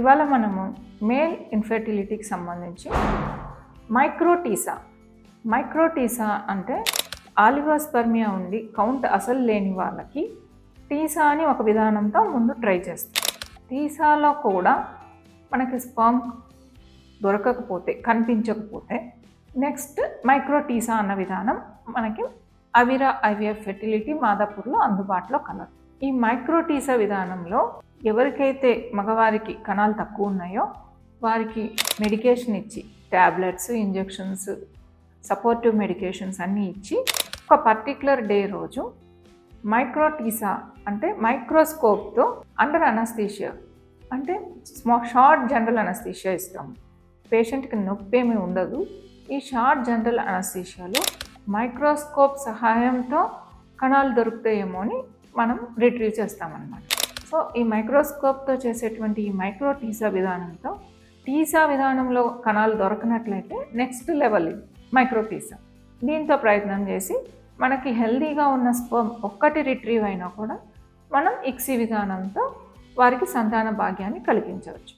ఇవాళ మనము మేల్ ఇన్ఫెర్టిలిటీకి సంబంధించి మైక్రోటీసా అంటే ఆలిగోస్పర్మియా ఉండి కౌంట్ అసలు లేని వాళ్ళకి టీసా అని ఒక విధానంతో ముందు ట్రై చేస్తాం. టీసాలో కూడా మనకి స్పర్మ్ దొరకకపోతే, కనిపించకపోతే నెక్స్ట్ మైక్రోటీసా అన్న విధానం మనకి అవిరా ఐవీఎఫ్ ఫెర్టిలిటీ మాదాపూర్లో అందుబాటులో కలదు. ఈ మైక్రోటీసా విధానంలో ఎవరికైతే మగవారికి కణాలు తక్కువ ఉన్నాయో వారికి మెడికేషన్ ఇచ్చి, ట్యాబ్లెట్స్, ఇంజెక్షన్స్, సపోర్టివ్ మెడికేషన్స్ అన్నీ ఇచ్చి ఒక పర్టిక్యులర్ డే రోజు మైక్రోటీసా అంటే మైక్రోస్కోప్తో అండర్ అనస్థీషియా అంటే షార్ట్ జనరల్ అనస్థీషియా ఇస్తాము. పేషెంట్కి నొప్పి ఏమీ ఉండదు. ఈ షార్ట్ జనరల్ అనస్థీషియాలో మైక్రోస్కోప్ సహాయంతో కణాలు దొరుకుతాయేమో అని మనం రిట్రీవ్ చేస్తామన్నమాట. సో ఈ మైక్రోస్కోప్తో చేసేటువంటి ఈ మైక్రోటీసా విధానంతో టీసా విధానంలో కణాలు దొరకనట్లయితే నెక్స్ట్ లెవెల్ మైక్రోటీసా. దీంతో ప్రయత్నం చేసి మనకి హెల్దీగా ఉన్న స్పర్మ్ ఒక్కటి రిట్రీవ్ అయినా కూడా మనం ఇక్సీ విధానంతో వారికి సంతాన భాగ్యాన్ని కల్పించవచ్చు.